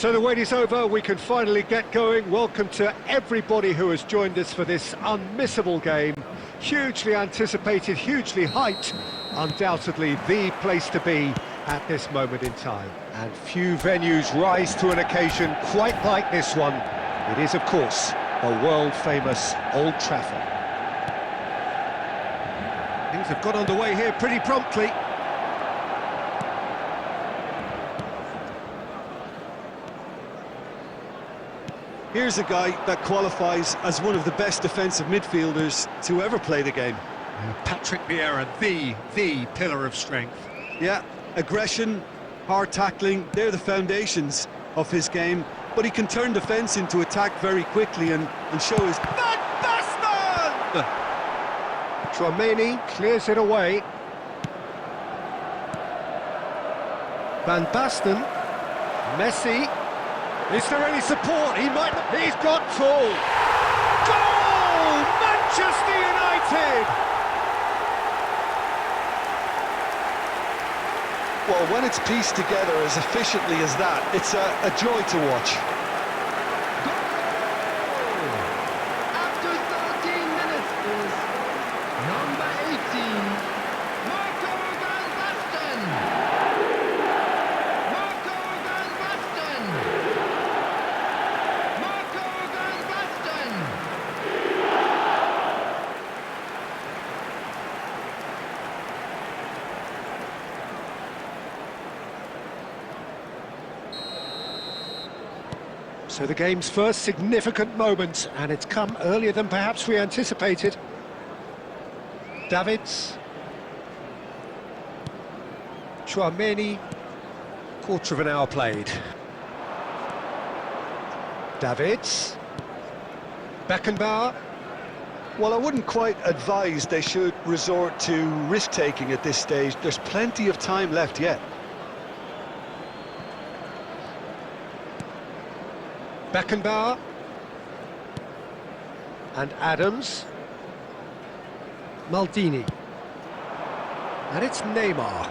So the wait is over, we can finally get going. Welcome to everybody who has joined us for this unmissable game. Hugely anticipated, hugely hyped, undoubtedly the place to be at this moment in time. And few venues rise to an occasion quite like this one. It is, of course, the world-famous Old Trafford. Things have got underway here pretty promptly. Here's a guy that qualifies as one of the best defensive midfielders to ever play the game. Patrick Vieira, the pillar of strength. Yeah, aggression, hard tackling, they're the foundations of his game. But he can turn defence into attack very quickly and show his... Van Basten! Tchouaméni clears it away. Van Basten. Messi. Is there any support? He's got full. Goal! Manchester United! Well, when it's pieced together as efficiently as that, it's a joy to watch. After 13 minutes is number 18, Marco Van Basten. Marco Van Basten. Marco Van Basten. So the game's first significant moment, and it's come earlier than perhaps we anticipated. Davids. Tchouaméni. Quarter of an hour played. Davids. Beckenbauer. Well, I wouldn't quite advise they should resort to risk-taking at this stage. There's plenty of time left yet. Beckenbauer. And Adams. Maldini. And it's Neymar.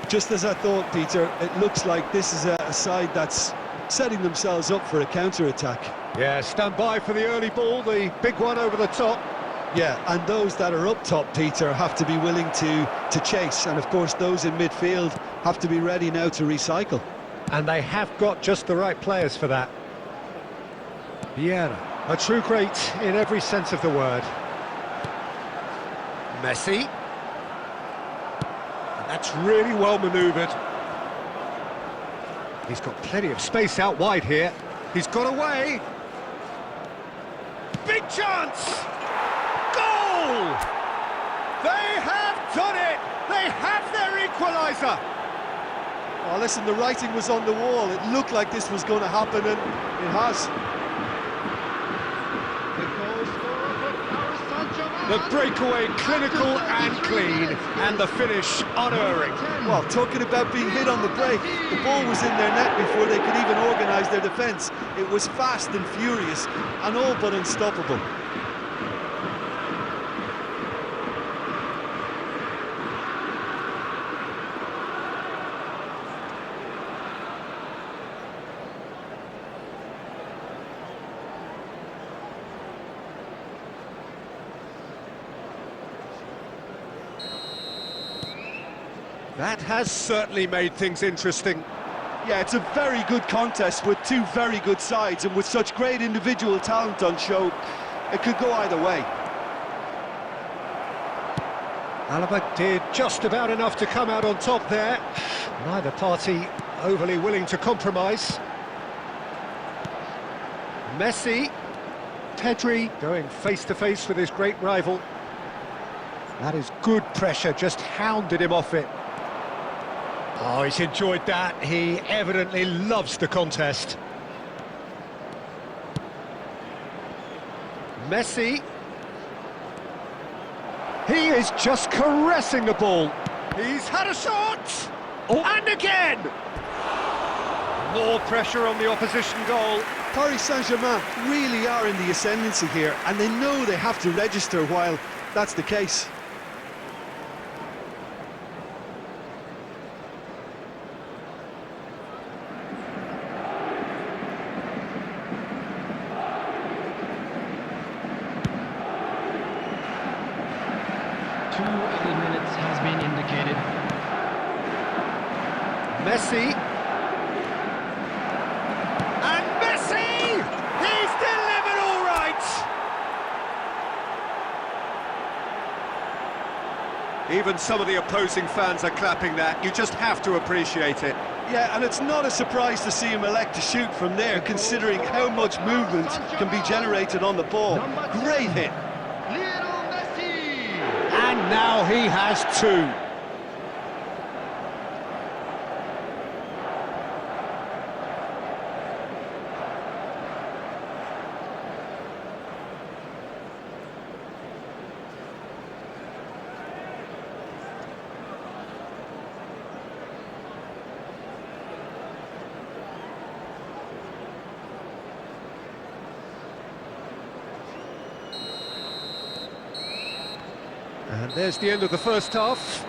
Just as I thought, Peter, it looks like this is a side that's setting themselves up for a counter-attack. Yeah, stand by for the early ball, the big one over the top. Yeah, and those that are up top, Peter, have to be willing to chase. And, of course, those in midfield have to be ready now to recycle. And they have got just the right players for that. Vieira, a true great in every sense of the word. Messi. And that's really well manoeuvred. He's got plenty of space out wide here. He's got away. Big chance! Goal! They have done it! They have their equaliser! Oh, listen, the writing was on the wall. It looked like this was going to happen, and it has. The breakaway clinical and clean, and the finish unerring. Well, talking about being hit on the break, the ball was in their net before they could even organise their defence. It was fast and furious, and all but unstoppable. That has certainly made things interesting. Yeah, it's a very good contest with two very good sides, and with such great individual talent on show, it could go either way. Alaba did just about enough to come out on top there. Neither party overly willing to compromise. Messi. Pedri going face-to-face with his great rival. That is good pressure, just hounded him off it. Oh, he's enjoyed that. He evidently loves the contest. Messi. He is just caressing the ball. He's had a shot! Oh, and again! More pressure on the opposition goal. Paris Saint-Germain really are in the ascendancy here, and they know they have to register while that's the case. Messi. And Messi! He's delivered all right! Even some of the opposing fans are clapping that. You just have to appreciate it. Yeah, and it's not a surprise to see him elect to shoot from there, considering how much movement can be generated on the ball. Great hit. Lionel Messi. And now he has two. And there's the end of the first half.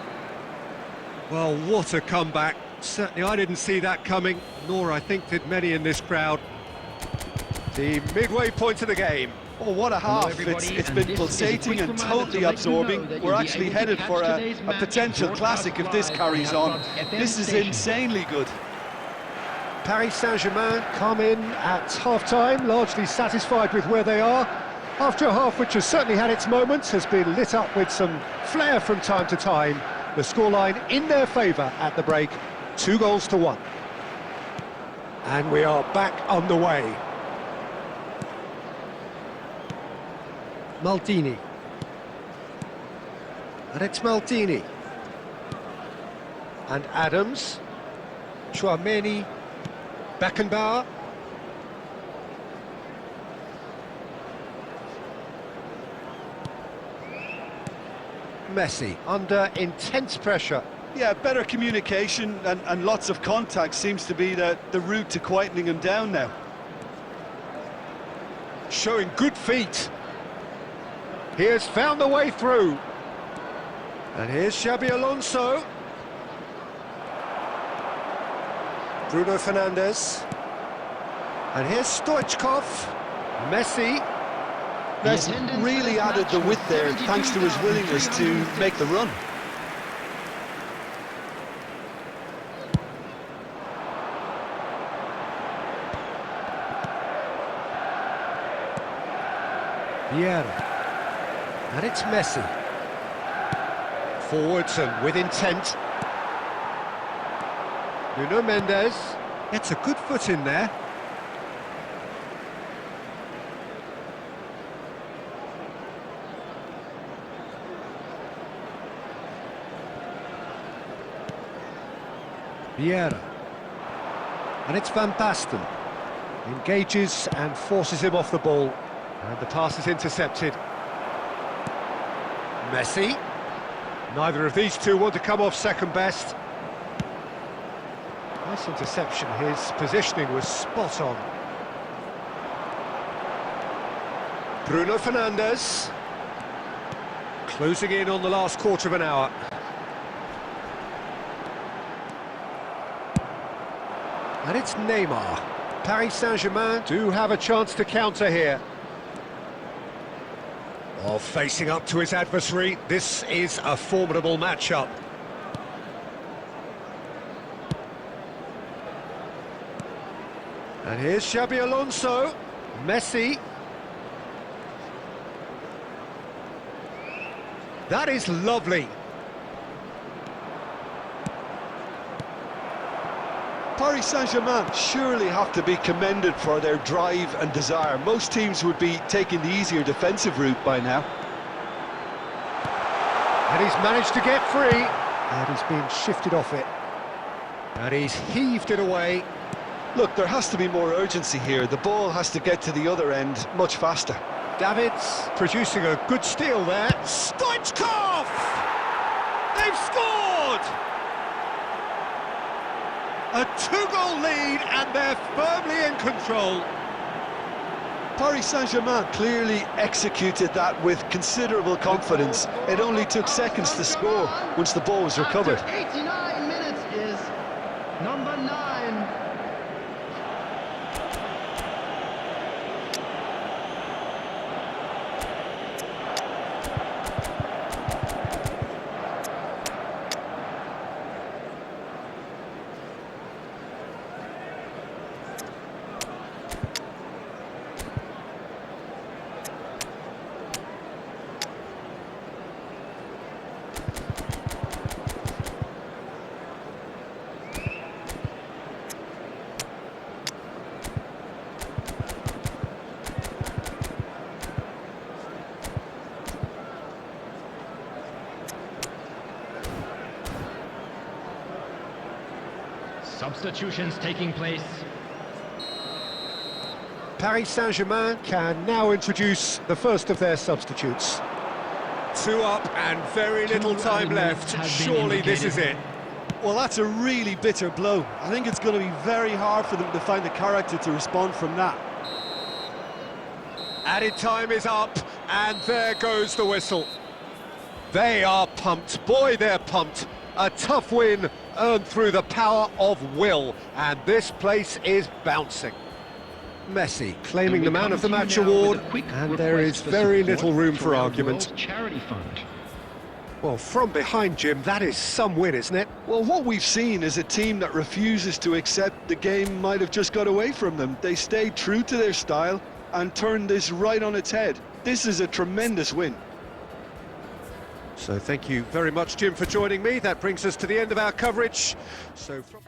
Well, what a comeback. Certainly I didn't see that coming, nor I think did many in this crowd. The midway point of the game. Oh, what a half. everybody, It's and been this is a pulsating quick and reminder to totally let you know absorbing. that We're you'll be actually able to headed catch for today's a match potential broadcast classic if this live carries on on. our FM This is station. insanely good. Paris Saint-Germain come in at half-time, largely satisfied with where they are. After a half which has certainly had its moments, has been lit up with some flair from time to time. The scoreline in their favour at the break, 2-1. And we are back underway. Maldini. And it's Maldini. And Adams. Chouameni. Beckenbauer. Messi under intense pressure. Yeah, better communication and lots of contact seems to be the route to quietening him down now. Showing good feet. He has found the way through. And here's Xabi Alonso. Bruno Fernandes. And here's Stoichkov. Messi. Messi really added the width there thanks to his willingness to make the run. Vieira. And it's Messi. Forwards and with intent. Nuno Mendes. Gets a good foot in there. Vieira. And it's Van Basten. Engages and forces him off the ball. And the pass is intercepted. Messi. Neither of these two want to come off second best. Nice interception. His positioning was spot on. Bruno Fernandes. Closing in on the last quarter of an hour. And it's Neymar. Paris Saint-Germain do have a chance to counter here. Oh, facing up to his adversary, this is a formidable matchup. And here's Xabi Alonso. Messi. That is lovely. Paris Saint-Germain surely have to be commended for their drive and desire. Most teams would be taking the easier defensive route by now. And he's managed to get free. And he's been shifted off it. And he's heaved it away. Look, there has to be more urgency here. The ball has to get to the other end much faster. Davids producing a good steal there. Stoichkov! They've scored! A 2-goal lead and they're firmly in control. Paris Saint-Germain clearly executed that with considerable confidence. It only took seconds to score once the ball was recovered. After 89 minutes is number 9. substitutions taking place. Paris Saint-Germain can now introduce the first of their substitutes. 2 up and very little time left. Surely this is it. Well, that's a really bitter blow. I think it's going to be very hard for them to find the character to respond from that. Added time is up, and there goes the whistle. They are pumped. Boy, they're pumped. A tough win earned through the power of will, and this place is bouncing. Messi claiming the Man of the Match award, and there is very little room for argument. Charity fund. Well, from behind, Jim, that is some win, isn't it? Well, what we've seen is a team that refuses to accept the game might have just got away from them. They stayed true to their style and turned this right on its head. This is a tremendous win. So thank you very much, Jim, for joining me. That brings us to the end of our coverage. So from